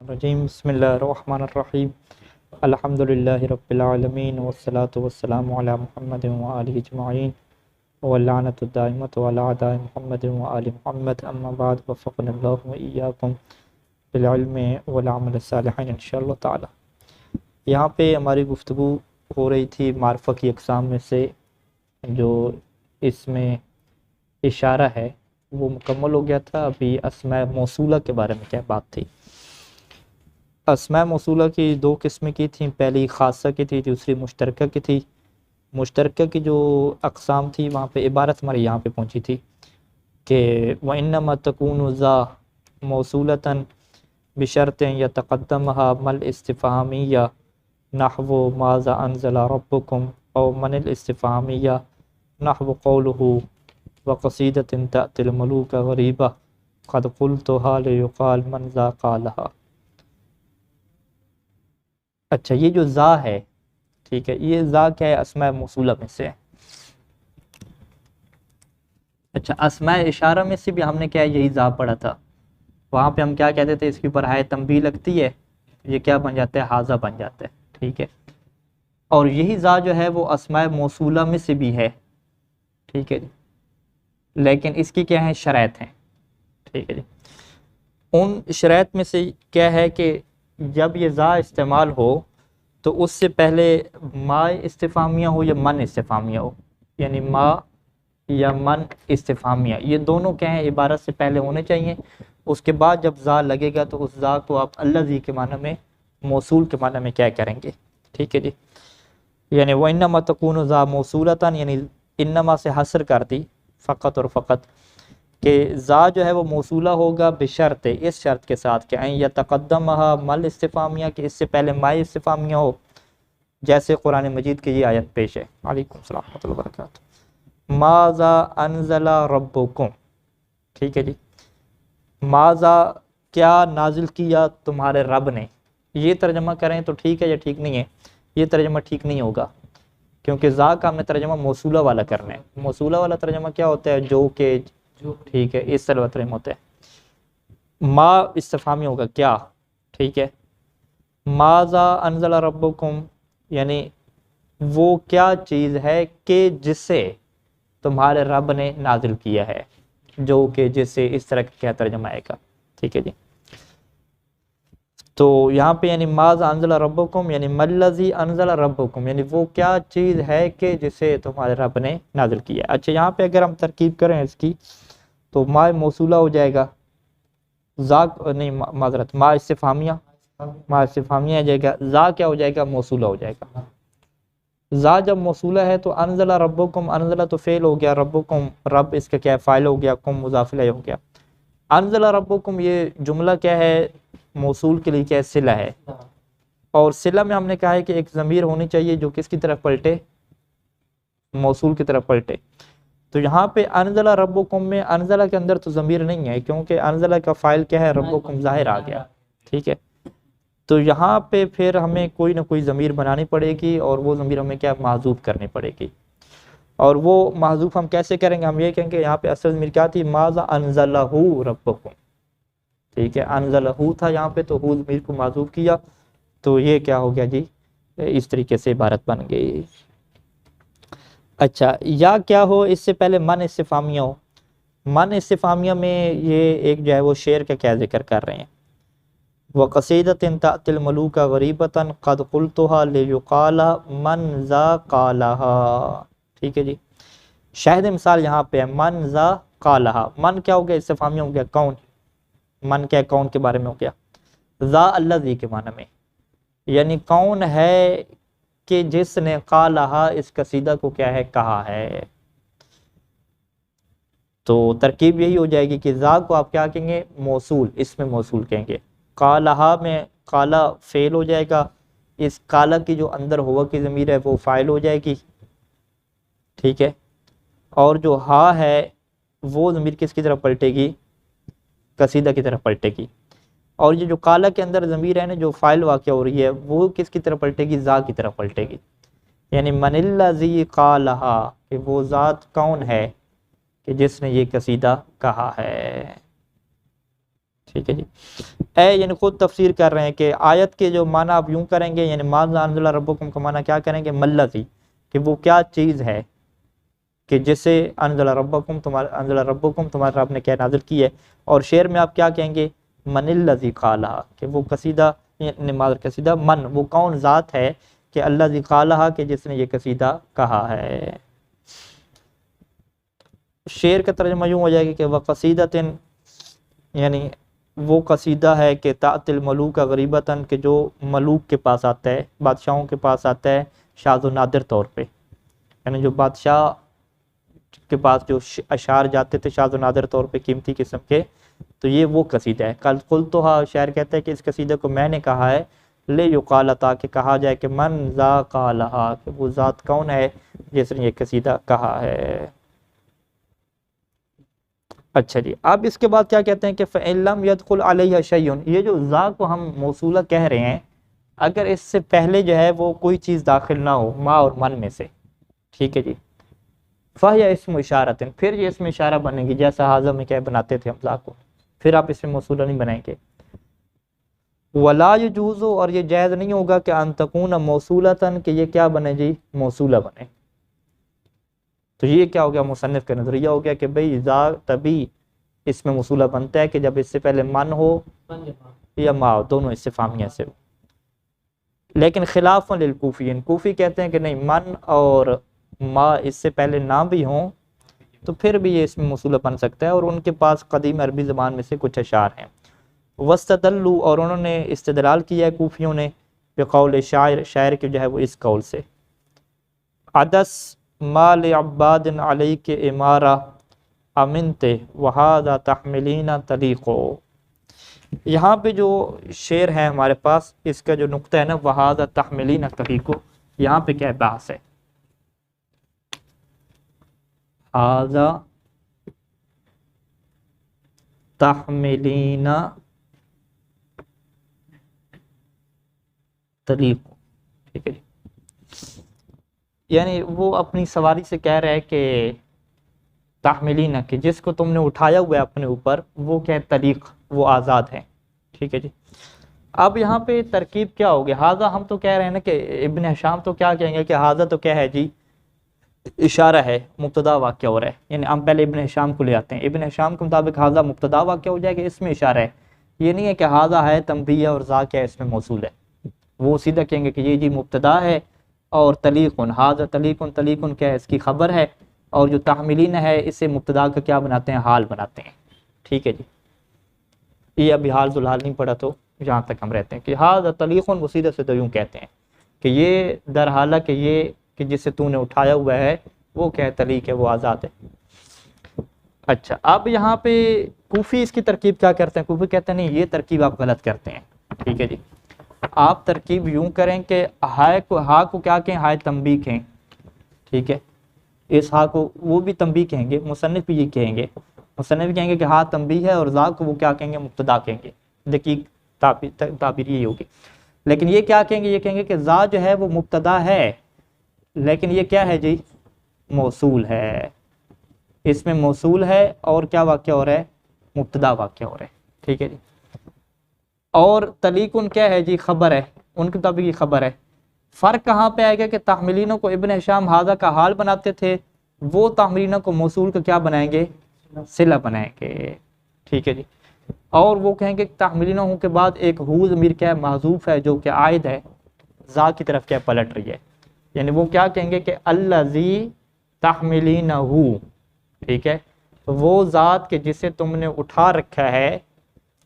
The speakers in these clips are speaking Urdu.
الرجیم بسم اللہ الرحمن الرحیم الحمد للہ رب العالمین والصلاة والسلام علی محمد وآلہ اجمعین واللعنۃ الدائمۃ علی اعداء محمد وآل محمد اما بعد وفقنا اللہ وإیاکم بالعلم والعمل الصالح انشاءاللہ تعالی۔ یہاں پہ ہماری گفتگو ہو رہی تھی معرفہ کی اقسام میں سے، جو اس میں اشارہ ہے وہ مکمل ہو گیا تھا۔ ابھی اسماء موصولہ کے بارے میں کیا بات تھی؟ اسماء موصولہ کی دو قسمیں کی تھیں، پہلی خاصہ کی تھی، دوسری مشترکہ کی تھی۔ مشترکہ کی جو اقسام تھی وہاں پہ عبارت ہماری یہاں پہ پہنچی تھی کہ وَإِنَّمَا تَكُونُ ذَا مَوْصُولَةً بِشَرْطٍ يَتَقَدَّمُهَا مَا الْاِسْتِفْهَامِيَّةُ نَحْوُ مَاذَا أَنزَلَ رَبُّكُمْ أَوْ مَنِ الْاِسْتِفْهَامِيَّةُ نَحْوُ قَوْلُهُ وَقَصِيدَةٍ تَأْتِي الْمُلُوكَ غَرِيبَةً قَدْ قُلْتُهَا لِيُقَالَ مَنْ ذَا قَالَهَا۔ اچھا، یہ جو ذا ہے، ٹھیک ہے، یہ ذا کیا ہے؟ اسماء موصولہ میں سے ہے۔ اچھا، اسماء اشارہ میں سے بھی ہم نے کیا یہی ذا پڑھا تھا، وہاں پہ ہم کیا کہتے تھے؟ اس کے اوپر ہائے تنبیہ لگتی ہے، یہ کیا بن جاتا ہے؟ حاذا بن جاتا ہے، ٹھیک ہے۔ اور یہی ذا جو ہے وہ اسماء موصولہ میں سے بھی ہے، ٹھیک ہے جی، لیکن اس کی کیا ہے؟ شرائط ہیں، ٹھیک ہے جی۔ ان شرائط میں سے کیا ہے کہ جب یہ ذا استعمال ہو تو اس سے پہلے ما استفہامیہ ہو یا من استفہامیہ ہو، یعنی ما یا من استفہامیہ، یہ دونوں کیا ہیں؟ عبارت سے پہلے ہونے چاہیے۔ اس کے بعد جب ذا لگے گا تو اس ذا کو آپ الذی کے معنی میں، موصول کے معنی میں کیا کریں گے، ٹھیک ہے جی۔ یعنی وَإِنَّمَا تَكُونُ ذَا مَوْصُولَةً، یعنی انما سے حصر کر دی، فقط اور فقط، کہ ذا جو ہے وہ موصولہ ہوگا بشرط، اس شرط کے ساتھ کہ ان یتقدمها مل استفہامیہ، کہ اس سے پہلے مائے استفہامیہ ہو، جیسے قرآن مجید کی یہ آیت پیش ہے۔ علیکم السلام ورحمۃ اللہ وبرکاتہ۔ ماذا انزل ربکم، ٹھیک ہے جی، ماذا کیا نازل کیا تمہارے رب نے۔ یہ ترجمہ کریں تو ٹھیک ہے یا ٹھیک نہیں ہے؟ یہ ترجمہ ٹھیک نہیں ہوگا، کیونکہ ذا کا ہمیں ترجمہ موصولہ والا کرنا ہے۔ موصولہ والا ترجمہ کیا ہوتا ہے؟ جو کہ، ٹھیک ہے، اس طرح ترجمہ ہوتا ہے۔ ما استفہامی ہوگا کیا، ٹھیک ہے۔ ماذا انزل ربکم، یعنی وہ کیا چیز ہے کہ جسے تمہارے رب نے نازل کیا ہے، جو کہ جسے، اس طرح کیا ترجمہ آئے گا، ٹھیک ہے جی۔ تو یہاں پہ یعنی ماذا انزل ربکم، یعنی ملذی انزل ربکم، یعنی وہ کیا چیز ہے کہ جسے تمہارے رب نے نازل کیا ہے۔ اچھا، یہاں پہ اگر ہم ترکیب کریں اس کی تو ما موصولہ ہو جائے گا، ذا نہیں، معذرت، ما استفہامیہ آ جائے گا، ذا کیا ہو جائے گا؟ موصولہ ہو جائے گا۔ ذا جب موصولہ ہے تو انزل ربکم، انزل تو فعل ہو گیا، ربکم رب اس کا کیا ہے؟ فاعل ہو گیا، کم مضاف الیہ ہو گیا۔ انزل ربکم یہ جملہ کیا ہے؟ موصول کے لیے کیا ہے؟ صلہ ہے، اور صلہ میں ہم نے کہا ہے کہ ایک ضمیر ہونی چاہیے جو کس کی طرف پلٹے؟ موصول کی طرف پلٹے۔ تو یہاں پہ انزل ربکم میں انزل کے اندر تو ضمیر نہیں ہے، کیونکہ انزل کا فاعل کیا ہے؟ ربکم ظاہر آ گیا، ٹھیک ہے۔ تو یہاں پہ پھر ہمیں کوئی نہ کوئی ضمیر بنانی پڑے گی، اور وہ ضمیر ہمیں کیا؟ محذوف کرنی پڑے گی۔ اور وہ محذوف ہم کیسے کریں گے؟ ہم یہ کہیں گے یہاں پہ اصل ضمیر کیا تھی؟ ماذا انزلہ ربکم، ٹھیک ہے، انزلہ تھا یہاں پہ، تو ہو ضمیر کو محذوف کیا، تو یہ کیا ہو گیا جی؟ اس طریقے سے عبارت بن گئی۔ اچھا، یا کیا ہو اس سے پہلے من استفہامیہ ہو۔ من استفہامیہ میں یہ ایک جو ہے وہ شعر کا کیا ذکر کر رہے ہیں، وَقَصِيدَةٍ تَأْتِي الْمُلُوكَ غَرِيبَةً قَدْ قُلْتُهَا لِيُقَالَ مَنْ ذَا قَالَهَا، ٹھیک ہے جی۔ شاہد مثال یہاں پہ ہے من ذا قالها، من کیا ہو گیا؟ استفہامیہ ہو گیا، کون، من کیا ہے؟ کون کے بارے میں ہو گیا۔ ذا الذی کے معنی میں، یعنی کون ہے کہ جس نے قالہا، اس قصیدہ کو کیا ہے؟ کہا ہے۔ تو ترکیب یہی ہو جائے گی کہ ذا کو آپ کیا کہیں گے؟ موصول، اس میں موصول کہیں گے۔ قالہا میں قالا فعل ہو جائے گا، اس قالا کی جو اندر ہوا کی ضمیر ہے وہ فاعل ہو جائے گی، ٹھیک ہے۔ اور جو ہا ہے وہ ضمیر کس کی طرف پلٹے گی؟ قصیدہ کی طرف پلٹے گی۔ اور یہ جو قالا کے اندر ضمیر ہے نا جو فاعل واقع ہو رہی ہے، وہ کس کی طرف پلٹے گی؟ ذا کی طرف پلٹے گی، یعنی من الذی قالہا، کہ وہ ذات کون ہے کہ جس نے یہ قصیدہ کہا ہے، ٹھیک ہے جی. اے یعنی خود تفسیر کر رہے ہیں کہ آیت کے جو معنی آپ یوں کریں گے، یعنی ماذا انزل ربکم کا معنی کیا کریں گے؟ ملذی، کہ وہ کیا چیز ہے کہ جسے انزل ربکم تمہارا رب نے کیا نازل کی ہے. اور شعر میں آپ کیا کہیں گے؟ من الذی قالھا، کہ وہ قصیدہ نماز قصیدہ من، وہ کون ذات ہے کہ اللہ ذی قالھا، کہ جس نے یہ قصیدہ کہا ہے. شعر کا ترجمہ یوں ہو جائے گا کہ وہ قصیدتن، یعنی وہ قصیدہ ہے کہ تأتی الملوک غریبتاً، کہ جو ملوک کے پاس آتا ہے، بادشاہوں کے پاس آتا ہے شاذ و نادر طور پہ. یعنی جو بادشاہ کے پاس جو اشعار جاتے تھے شاذ و نادر طور پہ، قیمتی قسم کے، تو یہ وہ قصیدہ ہے. کل قلتھا، شاعر کہتا ہے کہ اس قصیدے کو میں نے کہا ہے، لے یقال، تاکہ کہا جائے کہ من ذا قالھا، کہ وہ ذات کون ہے جس نے یہ قصیدہ کہا ہے. اچھا جی، اب اس کے بعد کیا کہتے ہیں کہ فَإِن لَمْ يَدْخُلْ عَلَيْهَا شَيْءٌ، یہ جو ذا کو ہم موصولہ کہہ رہے ہیں، اگر اس سے پہلے جو ہے وہ کوئی چیز داخل نہ ہو ما اور من میں سے، ٹھیک ہے جی، فَهِيَ اسم اشارۃ، پھر یہ اسم اشارہ بنے گی، جیسا حاضہ میں کیا بناتے تھے ہم ذا کو، پھر آپ اس میں موصولہ نہیں بنائیں گے. وَلَا يَجُوزُ، اور یہ جائز نہیں ہوگا کہ ان تکون موصولۃ، کہ یہ کیا بنے جی؟ موصولہ بنے. تو یہ کیا ہو گیا؟ مصنف کا نظریہ ہو گیا کہ بھئی ذا تبھی اس میں موصولہ بنتا ہے کہ جب اس سے پہلے من ہو یا ما، دونوں استفہامیہ سے ہو. لیکن خلاف للکوفیین، کوفی کہتے ہیں کہ نہیں، من اور ما اس سے پہلے نہ بھی ہوں تو پھر بھی یہ اس میں موصولہ بن سکتا ہے، اور ان کے پاس قدیم عربی زبان میں سے کچھ اشعار ہیں. واستدلوا، اور انہوں نے استدلال کیا ہے کوفیوں نے، بقول شاعر کے جو ہے وہ اس قول سے، عدس ما لعباد علیک امارہ امنت وہذا تحملین طلیقو. یہاں پہ جو شعر ہے ہمارے پاس، اس کا جو نقطہ ہے نا، وہذا تحملین طلیقو، یہاں پہ کیا بحث ہے؟ ھذا تحملین طلیقو، ٹھیک ہے جی. یعنی وہ اپنی سواری سے کہہ رہا ہے کہ تحملین، کہ جس کو تم نے اٹھایا ہوا ہے اپنے اوپر، وہ کیا ہے؟ طلیق، وہ آزاد ہے. ٹھیک ہے جی. اب یہاں پہ ترکیب کیا ہوگی؟ ھذا ہم تو کہہ رہے ہیں نا کہ ابن ہشام تو کیا کہیں گے کہ ھذا تو کیا ہے جی؟ اشارہ ہے، مبتدا واقعہ ہو رہا ہے. یعنی ہم پہلے ابن ہشام کو لے آتے ہیں، ابن ہشام کے مطابق ھذا مبتدا واقعہ ہو جائے گا، اس میں اشارہ ہے. یہ نہیں ہے کہ ھذا ہے تنبیہ اور ذا کیا ہے اس میں موصول ہے. وہ سیدھا کہیں گے کہ یہ جی مبتدا ہے، اور طلیقن، ھذا طلیقن، طلیقن کیا ہے؟ اس کی خبر ہے، اور جو تحملین ہے اسے مبتدا کا کیا بناتے ہیں؟ حال بناتے ہیں. ٹھیک ہے جی. یہ ابھی حال ذوالحال نہیں پڑھا تو جہاں تک ہم رہتے ہیں کہ ھذا طلیقن، وہ سیدھے سے تو یوں کہتے ہیں کہ یہ در حالہ کہ یہ کہ جس سے تو نے اٹھایا ہوا ہے وہ کیا ہے؟ طلیق ہے، وہ آزاد ہے. اچھا، اب یہاں پہ کوفی اس کی ترکیب کیا کرتے ہیں؟ کوفی کہتے ہیں نہیں، یہ ترکیب آپ غلط کرتے ہیں. ٹھیک ہے جی. آپ ترکیب یوں کریں کہ ہا کو کیا کہیں؟ ہائے تنبیہ کہیں. ٹھیک ہے. اس ہا کو وہ بھی تنبیہ کہیں گے، مصنف بھی یہ کہیں گے، مصنف کہیں گے کہ ہا تنبیہ ہے، اور ذا کو وہ کیا کہیں گے؟ مبتدا کہیں گے. دقیق تعبیر یہی ہوگی. لیکن یہ کیا کہیں گے؟ یہ کہیں گے کہ ذا جو ہے وہ مبتدا ہے، لیکن یہ کیا ہے جی؟ موصول ہے. اس میں موصول ہے، اور کیا واقع ہو رہا ہے؟ مبتدا واقع ہو رہا ہے. ٹھیک ہے جی. اور طلیقن کیا ہے جی؟ خبر ہے، ان کے مطابق یہ خبر ہے. فرق کہاں پہ آئے گا کہ تحملینوں کو ابن ہشام ھذا کا حال بناتے تھے، وہ تحملینوں کو موصول کا کیا بنائیں گے؟ صلہ بنائیں گے. ٹھیک ہے جی. اور وہ کہیں گے کہ تحملینوں کے بعد ایک ہو ضمیر کیا ہے؟ محذوف ہے، جو کہ عائد ہے ذا کی طرف کیا پلٹ رہی ہے. یعنی وہ کیا کہیں گے کہ الذی تحملینہ، ٹھیک ہے، وہ ذات کے جسے تم نے اٹھا رکھا ہے،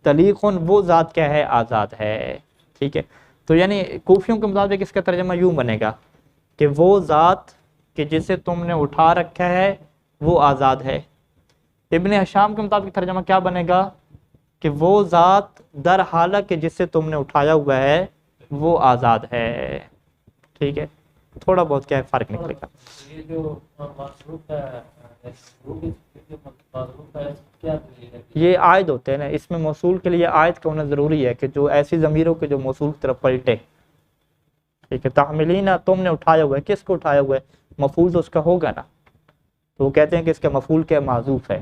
طلیقن، وہ ذات کیا ہے؟ آزاد ہے. ٹھیک ہے. تو یعنی کوفیوں کے مطابق اس کا ترجمہ یوں بنے گا کہ وہ ذات کہ جسے تم نے اٹھا رکھا ہے وہ آزاد ہے. ابن ہشام کے مطابق ترجمہ کیا بنے گا کہ وہ ذات در حالہ کہ جسے تم نے اٹھایا ہوا ہے وہ آزاد ہے. ٹھیک ہے. تھوڑا بہت کیا ہے فرق نکلے گا. یہ جو مصروف ہے یہ عائد ہوتے ہیں نا، اس میں موصول کے لیے عائد کا ہونا ضروری ہے کہ جو ایسی ضمیروں کے جو موصول کی طرف پلٹے. ٹھیک ہے. تحملین، تم نے اٹھایا ہوا ہے، کس کو اٹھایا ہوا ہے؟ مفعول تو اس کا ہوگا نا. تو وہ کہتے ہیں کہ اس کا مفعول کیا؟ معذوف ہے.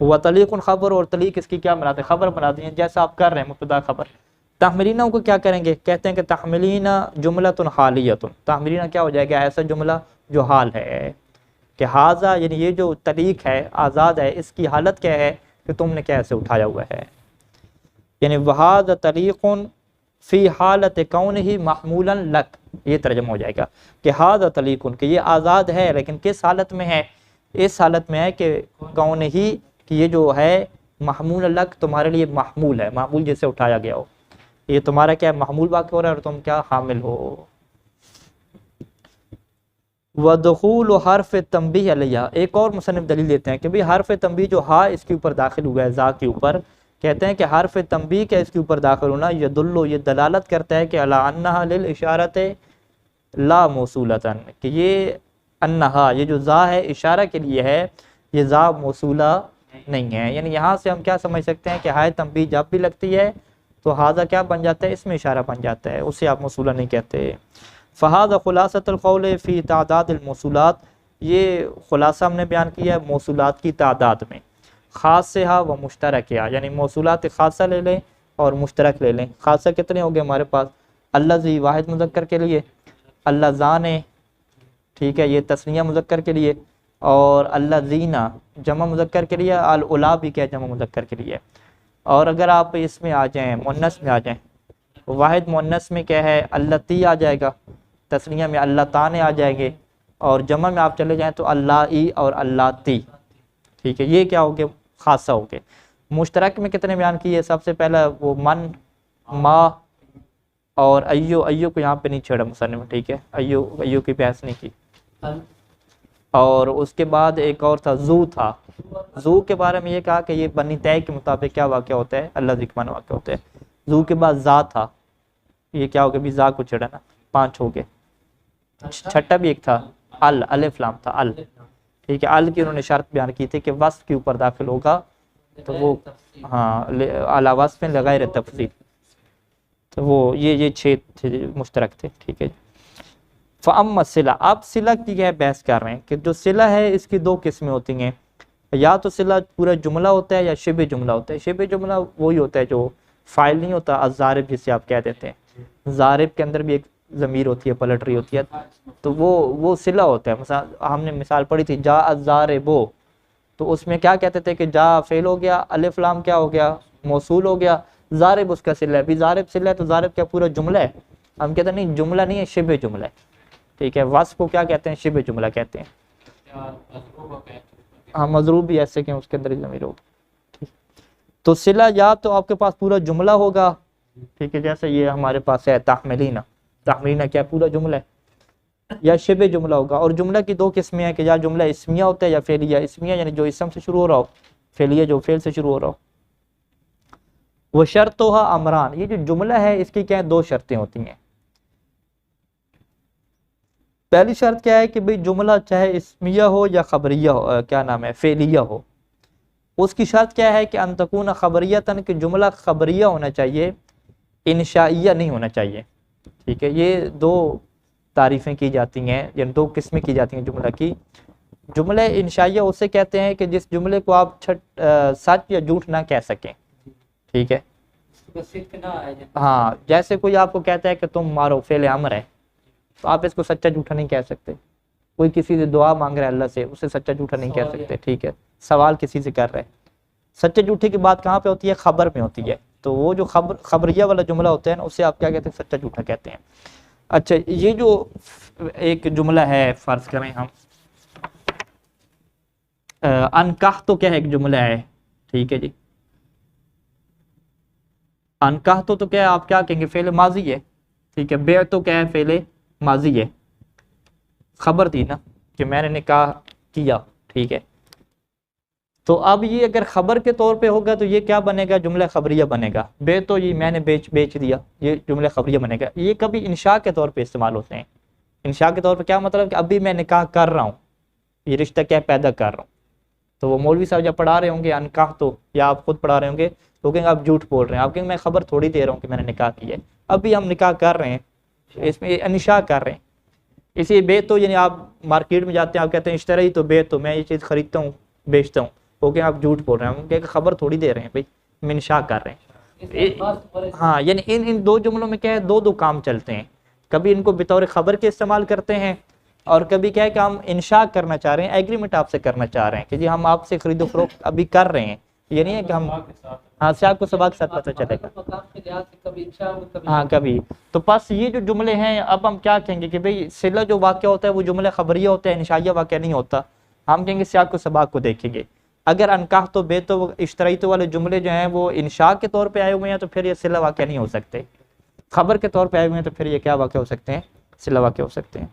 و طلیق خبر، اور طلیق اس کی کیا بناتے ہیں؟ خبر بناتے ہیں، جیسا آپ کر رہے ہیں مبتدا خبر۔ تحملینہ کو کیا کریں گے؟ کہتے ہیں کہ تحملینہ جملۃ حالیۃ، تحملینہ کیا ہو جائے گا؟ ایسا جملہ جو حال ہے، کہ حاضہ یعنی یہ جو طلیق ہے، آزاد ہے، اس کی حالت کیا ہے کہ تم نے کیسے اٹھایا ہوا ہے، یعنی وہذا طلیق فی حالت کونہ محمولا لک، یہ ترجمہ ہو جائے گا کہ ھذا طلیق، کہ یہ آزاد ہے لیکن کس حالت میں ہے؟ اس حالت میں ہے کہ کون ہی، کہ یہ جو ہے محمول لک، تمہارے لیے محمول ہے، محمول جیسے اٹھایا گیا ہو، یہ تمہارا کیا محمول واقع ہو رہا ہے اور تم کیا حامل ہو۔ وَدُخُولُ حرف تنبیہ علیہ، ایک اور مصنف دلیل دیتے ہیں کہ بھی حرف تنبیہ جو ہا اس کے اوپر داخل ہوا ہے، ذا کے اوپر، کہتے ہیں کہ حرف تنبیہ کا اس کے اوپر داخل ہونا یدل، یہ دلالت کرتا ہے کہ علی انہا للاشارۃ لا موصولۃ، کہ یہ انہا، یہ جو ذا ہے اشارہ کے لیے ہے، یہ ذا موصولہ نہیں ہے۔ یعنی یہاں سے ہم کیا سمجھ سکتے ہیں کہ ہائے تنبیہ جب بھی لگتی ہے تو ہاذا کیا بن جاتا ہے؟ اس میں اشارہ بن جاتا ہے، اسے آپ موصولہ نہیں کہتے۔ فہذا خلاصۃ القول فی تعداد الموصولات، یہ خلاصہ ہم نے بیان کیا ہے موصولات کی تعداد میں، خاصہا و مشترکہا، یعنی موصولات خاصہ لے لیں اور مشترک لے لیں۔ خاصہ کتنے ہو گئے ہمارے پاس؟ الذی واحد مذکر کے لیے، اللذان ٹھیک ہے یہ تثنیہ مذکر کے لیے، اور الذین جمع مذکر کے لیے، الاولا بھی کیا جمع مذکر کے لیے۔ اور اگر آپ اس میں آ جائیں مؤنث میں آ جائیں، واحد مؤنث میں کیا ہے؟ اللتی آ جائے گا، تثنیہ میں اللتان آ جائیں گے، اور جمع میں آپ چلے جائیں تو اللائی اور اللاتی، ٹھیک ہے یہ کیا ہو گئے؟ خاصہ ہو گئے۔ مشترک میں کتنے بیان کیے؟ سب سے پہلا وہ من، ما اور ایو، ایو کو یہاں پہ نہیں چھیڑا مصنف، ٹھیک ہے ایو کی بحث نہیں کی۔ اور اس کے بعد ایک اور تھا زو، تھا زو کے بارے میں یہ کہا کہ یہ بنی طے کے مطابق کیا واقع ہوتا ہے؟ اللہ ذکر واقع ہوتا ہے۔ زو کے بعد زا تھا، یہ کیا ہو گیا؟ بھی زا کو چھڑا نا، 5 ہو گئے۔ چھٹا بھی ایک تھا الف لام تھا، ٹھیک ہے ال کی انہوں نے شرط بیان کی تھی کہ وصف کے اوپر داخل ہوگا تو وہ ہاں اعلی وصف لغیر تفصیل، تو وہ یہ 6 تھے مشترک تھے، ٹھیک ہے۔ فَأَمَّا الصِّلَةُ، اب صلہ کی کیا بحث کر رہے ہیں کہ جو صلہ ہے اس کی 2 قسمیں ہوتی ہیں، یا تو صلہ پورا جملہ ہوتا ہے یا شبہ جملہ ہوتا ہے۔ شبہ جملہ وہی ہوتا ہے جو فاعل نہیں ہوتا، الضارب جسے آپ کہہ دیتے ہیں، ضارب کے اندر بھی ایک ضمیر ہوتی ہے، پلٹ رہی ہوتی ہے، تو وہ صلہ ہوتا ہے۔ مثلا ہم نے مثال پڑھی تھی جاء الضارب، تو اس میں کیا کہتے تھے کہ جا فعل ہو گیا، الف لام کیا ہو گیا؟ موصول ہو گیا، ضارب اس کا صلہ ہے، بھی ضارب صلہ ہے تو ضارب کیا پورا جملہ ہے؟ ہم کہتے ہیں نہیں جملہ نہیں ہے، شبہ جملہ ہے، ٹھیک ہے۔ وصف کو کیا کہتے ہیں؟ شبہ جملہ کہتے ہیں۔ ہاں مضروب بھی ایسے کہ اس کے اندر ضمیر ہوگا۔ تو صلہ یا تو آپ کے پاس پورا جملہ ہوگا، ٹھیک ہے جیسے یہ ہمارے پاس ہے تحملینہ، تحملینہ کیا پورا جملہ ہے، یا شبہ جملہ ہوگا۔ اور جملہ کی 2 قسمیں ہیں کہ یا جملہ اسمیہ ہوتا ہے یا فعلیہ۔ اسمیہ یعنی جو اسم سے شروع ہو رہا ہو، فعلیہ جو فعل سے شروع ہو رہا ہو۔ وہ شرطها امران، یہ جو جملہ ہے اس کی کیا ہے؟ 2 شرطیں ہوتی ہیں۔ پہلی شرط کیا ہے کہ بھئی جملہ چاہے اسمیہ ہو یا خبریہ ہو، کیا نام ہے فعلیہ ہو، اس کی شرط کیا ہے کہ ان تکون خبریتاً، کہ جملہ خبریہ ہونا چاہیے، انشائیہ نہیں ہونا چاہیے، ٹھیک ہے۔ یہ 2 تعریفیں کی جاتی ہیں، یعنی 2 قسمیں کی جاتی ہیں جملہ کی۔ جملہ انشائیہ اسے کہتے ہیں کہ جس جملے کو آپ سچ یا جھوٹ نہ کہہ سکیں، ٹھیک ہے۔ ہاں جیسے کوئی آپ کو کہتا ہے کہ تم مارو، فعل امر ہے، تو آپ اس کو سچا جھوٹا نہیں کہہ سکتے۔ کوئی کسی سے دعا مانگ رہا ہے اللہ سے، اسے سچا جھوٹا نہیں کہہ سکتے، ٹھیک ہے۔ سوال کسی سے کر رہے ہیں، سچے جھوٹے کی بات کہاں پہ ہوتی ہے؟ خبر میں ہوتی ہے۔ تو وہ جو خبریہ والا جملہ ہوتا ہے نا، اسے آپ کیا کہتے ہیں؟ سچا جھوٹا کہتے ہیں۔ اچھا یہ جو ایک جملہ ہے، فرض کریں ہم انکاح، تو کیا ہے؟ ایک جملہ ہے، ٹھیک ہے جی۔ انکاح تو کیا ہے؟ آپ کیا کہیں گے؟ فعل ماضی ہے، ٹھیک ہے۔ بیع تو کیا ہے؟ فعل ماضی ہے، خبر تھی نا کہ میں نے نکاح کیا، ٹھیک ہے۔ تو اب یہ اگر خبر کے طور پہ ہوگا تو یہ کیا بنے گا؟ جملہ خبریہ بنے گا۔ بے تو یہ میں نے بیچ دیا، یہ جملہ خبریہ بنے گا۔ یہ کبھی انشاء کے طور پہ استعمال ہوتے ہیں۔ انشاء کے طور پہ کیا مطلب کہ ابھی میں نکاح کر رہا ہوں، یہ رشتہ کیا پیدا کر رہا ہوں۔ تو وہ مولوی صاحب جب پڑھا رہے ہوں گے انکاح تو، یا آپ خود پڑھا رہے ہوں گے تو کہیں گے آپ جھوٹ بول رہے ہیں، آپ کہیں گے میں خبر تھوڑی دے رہا ہوں کہ میں نے نکاح کیا ہے، ابھی ہم نکاح کر رہے ہیں، اس میں انشاء کر رہے ہیں۔ اسی بے تو یعنی آپ مارکیٹ میں جاتے ہیں، آپ کہتے ہیں اشتری تو بے تو، میں یہ چیز خریدتا ہوں بیچتا ہوں، وہ کہ آپ جھوٹ بول رہے ہیں، ہم کہ خبر تھوڑی دے رہے ہیں بھائی، ہم انشاء کر رہے ہیں. ہاں یعنی ان دو جملوں میں کیا ہے، دو کام چلتے ہیں. کبھی ان کو بطور خبر کے استعمال کرتے ہیں، اور کبھی کیا ہے کہ ہم انشاء کرنا چاہ رہے ہیں، ایگریمنٹ آپ سے کرنا چاہ رہے ہیں کہ جی ہم آپ سے خرید و فروخت ابھی کر رہے ہیں. یہ نہیں ہے کہ ہم ہاں سیاق کو سباق ساتھ پتہ چلے گا. ہاں کبھی. تو بس یہ جو جملے ہیں، اب ہم کیا کہیں گے کہ بھئی صلہ جو واقعہ ہوتا ہے وہ جملہ خبریہ ہوتا ہے، انشائیہ واقعہ نہیں ہوتا. ہم کہیں گے سیاق کو سباق کو دیکھیں گے. اگر انکاح تو بے تو اشترائی تو والے جملے جو ہیں وہ انشاء کے طور پہ آئے ہوئے ہیں تو پھر یہ صلہ واقعہ نہیں ہو سکتے. خبر کے طور پہ آئے ہوئے ہیں تو پھر یہ کیا واقع ہو سکتے ہیں، صلہ واقع ہو سکتے ہیں.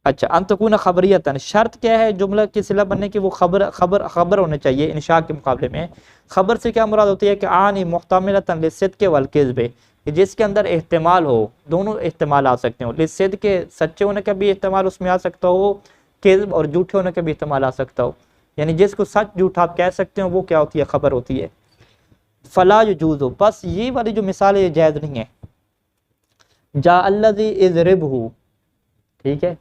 اچھا، ان تکون خبریتاً، شرط کیا ہے جملہ کی صلہ بننے کی؟ وہ خبر ہونے چاہیے انشاء کے مقابلے میں. خبر سے کیا مراد ہوتی ہے کہ آنی محتملۃ للصدق والکذب، جس کے اندر احتمال ہو، دونوں احتمال آ سکتے ہوں. للصدق کے سچے ہونے کا بھی احتمال اس میں آ سکتا ہو، کذب اور جھوٹے ہونے کا بھی احتمال آ سکتا ہو. یعنی جس کو سچ جھوٹ آپ کہہ سکتے ہو وہ کیا ہوتی ہے، خبر ہوتی ہے. فلا یجوز، بس یہ والی جو مثال ہے یہ جائز نہیں ہے. جاء الذی اضربہ، ٹھیک ہے،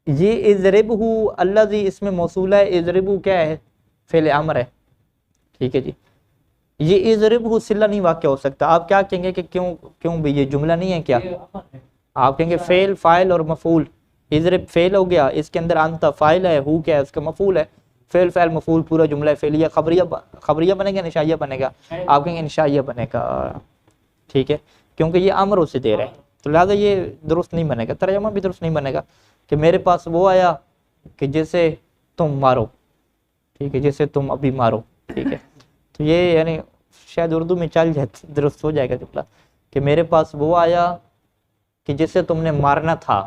یہ اضربہ الذی اس میں موصول ہے، اضربہ کیا ہے، فعل امر ہے. ٹھیک ہے جی، یہ اضربہ صلہ نہیں واقع ہو سکتا. آپ کیا کہیں گے کہ کیوں بھی یہ جملہ نہیں ہے کیا؟ آپ کہیں گے فعل، فاعل اور مفعول. اضرب فعل ہو گیا، اس کے اندر انت فاعل ہے، ہو کیا ہے، اس کا مفعول ہے. فعل فاعل مفعول پورا جملہ ہے فعلیہ. خبریہ بنے گا انشائیہ بنے گا؟ آپ کہیں گے انشائیہ بنے گا. ٹھیک ہے، کیونکہ یہ امر اسے دے رہے ہیں، تو لہٰذا یہ درست نہیں بنے گا. ترجمہ بھی درست نہیں بنے گا کہ میرے پاس وہ آیا کہ جسے تم مارو، ٹھیک ہے، جسے تم ابھی مارو. ٹھیک ہے، تو یہ یعنی شاید اردو میں چل جائے، درست ہو جائے گا جملہ کہ میرے پاس وہ آیا کہ جسے تم نے مارنا تھا.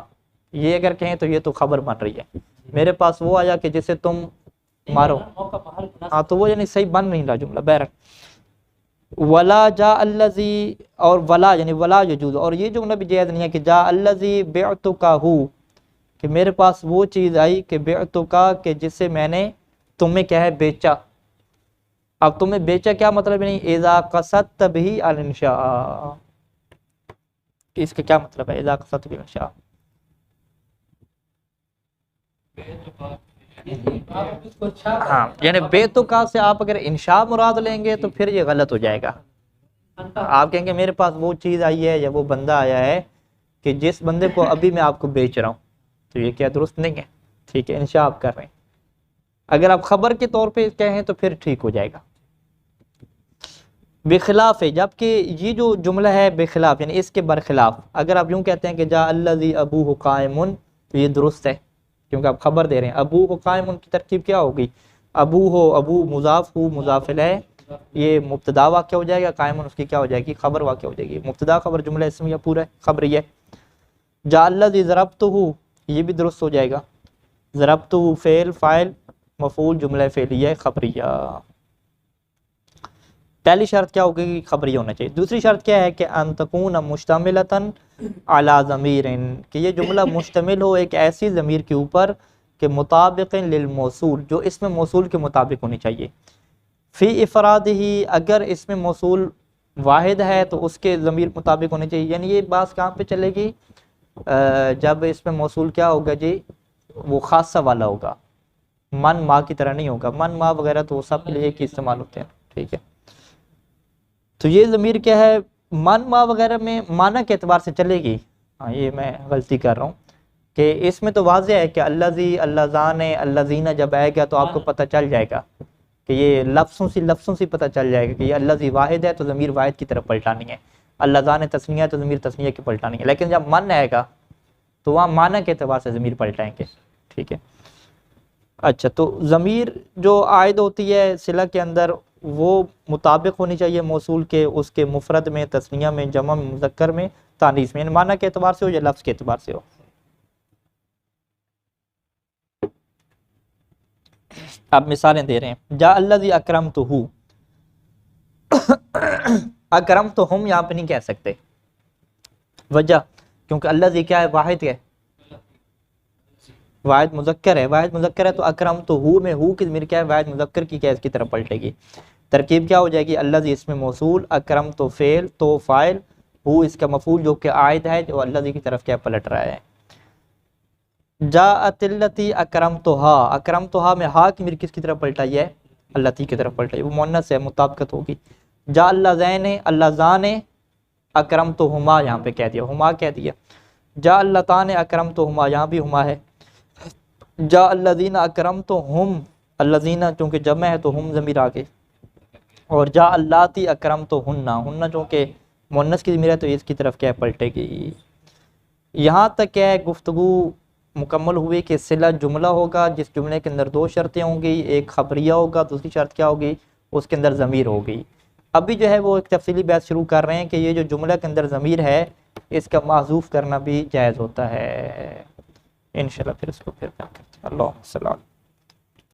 یہ اگر کہیں تو یہ تو خبر بن رہی ہے. میرے پاس وہ آیا کہ جسے تم مارو، ہاں تو وہ یعنی صحیح بن نہیں رہا جملہ. بہرحال ولا جاء الذی، اور ولا یعنی ولا یجوز، اور یہ جملہ بھی جائز نہیں ہے کہ جاء الذی بعتکہ، کہ میرے پاس وہ چیز آئی کہ بعتکہ، کہ جسے میں نے تمہیں کیا ہے بیچا. اب تمہیں بیچا کیا مطلب نہیں؟ اذا قصدت به الانشاء، اس کا کیا مطلب ہے اذا قصدت به الانشاء؟ ہاں یعنی بیتکا سے آپ اگر انشاء مراد لیں گے تو پھر یہ غلط ہو جائے گا. آپ کہیں گے میرے پاس وہ چیز آئی ہے یا وہ بندہ آیا ہے کہ جس بندے کو ابھی میں آپ کو بیچ رہا ہوں، تو یہ کیا درست نہیں ہے. ٹھیک ہے، انشاء آپ کر رہے ہیں. اگر آپ خبر کے طور پہ کہیں تو پھر ٹھیک ہو جائے گا. بخلاف ہے، جبکہ یہ جو جملہ ہے بخلاف یعنی اس کے برخلاف، اگر آپ یوں کہتے ہیں کہ جاء الذی ابوہ قائم، تو یہ درست ہے کیونکہ آپ خبر دے رہے ہیں. ابوہ قائم کی ترکیب کیا ہوگی؟ ابو ہو، ابو مضاف ہو، مضاف ہے، یہ مبتدا واقع ہو جائے گا، قائم اس کی کیا ہو جائے گی، خبر واقع ہو جائے گی. مبتدا خبر جملہ اسمیہ پورا خبری ہے. جاء الذی ضربتہ، یہ بھی درست ہو جائے گا. ضربتہ فعل فاعل مفعول جملہ فعلیہ خبریہ. پہلی شرط کیا ہوگی؟ خبریہ ہونا چاہیے. دوسری شرط کیا ہے کہ ان تکون مشتملۃ علی ضمیر، کہ یہ جملہ مشتمل ہو ایک ایسی ضمیر کے اوپر کہ مطابق للموصول، جو اس میں موصول کے مطابق ہونی چاہیے. فی افرادہ، اگر اس میں موصول واحد ہے تو اس کے ضمیر مطابق ہونے چاہیے. یعنی یہ بات کہاں پہ چلے گی؟ جب اس میں موصول کیا ہوگا جی، وہ خاصہ والا ہوگا، من ما کی طرح نہیں ہوگا. من ما وغیرہ تو وہ سب کے لیے ایک ہی استعمال ہوتے ہیں. ٹھیک ہے، تو یہ ضمیر کیا ہے؟ من ما وغیرہ میں معنی کے اعتبار سے چلے گی. ہاں یہ میں غلطی کر رہا ہوں کہ اس میں تو واضح ہے کہ الذی، اللذان، الذین جب آئے گا تو آپ کو پتہ چل جائے گا کہ یہ لفظوں سے پتہ چل جائے گا کہ یہ الذی واحد ہے تو ضمیر واحد کی طرف پلٹانی ہے. اللذان تثنیہ ہے تو ضمیر تثنیہ کی پلٹانی ہے. لیکن جب من آئے گا تو وہاں معنی کے اعتبار سے ضمیر پلٹائیں گے. ٹھیک ہے، اچھا، تو ضمیر جو عائد ہوتی ہے صلہ کے اندر وہ مطابق ہونی چاہیے موصول کے، اس کے مفرد میں، تثنیہ میں، جمع میں، مذکر میں، تانیث میں، یعنی معنی کے اعتبار سے ہو یا لفظ کے اعتبار سے ہو. اب مثالیں دے رہے ہیں. جاء الذی اکرمتہ، اکرمتہم یہاں پہ نہیں کہہ سکتے. وجہ کیونکہ الذی کیا ہے؟ واحد ہے، واحد مذکر ہے. واحد مذکر ہے تو اکرمتہ میں ہو کی ضمیر کیا ہے؟ واحد مذکر کی کیا اس کی طرف پلٹے گی. ترکیب کیا ہو جائے گی؟ الذی اس میں موصول، اکرمتہ فعل، تو فاعل، ہو اس کا مفعول جو کہ عائد ہے، جو الذی کی طرف کیا پلٹ رہا ہے. جاءت التی اکرمتھا، اکرمتھا میں ہا کی میری کس کی طرف پلٹائی ہے؟ اللتی کی طرف پلٹائی، وہ مؤنث ہے، مطابقت ہوگی۔ جاء اللذین، اللذان اکرمتہما، یہاں پہ کہہ دیا، ہما کہہ دیا۔ جاء اللتان اکرمتہما، یہاں بھی ہما ہے۔ جاء الذین اکرمتہم، الذین چونکہ جمع ہے تو ہم ضمیر آگے، اور جاء اللاتی اکرمتہن، ہن چونکہ مؤنث کی ضمیر ہے تو اس کی طرف کیا پلٹے گی۔ یہاں تک کیا ہے گفتگو مکمل ہوئی کہ صلہ جملہ ہوگا جس جملے کے اندر دو شرطیں ہوں گی، ایک خبریہ ہوگا، دوسری شرط کیا ہوگی؟ اس کے اندر ضمیر ہوگی۔ ابھی جو ہے وہ ایک تفصیلی بحث شروع کر رہے ہیں کہ یہ جو جملہ کے اندر ضمیر ہے اس کا محذوف کرنا بھی جائز ہوتا ہے۔ انشاءاللہ پھر اس کو پھر کرتے ہیں۔ اللہ صلی اللہ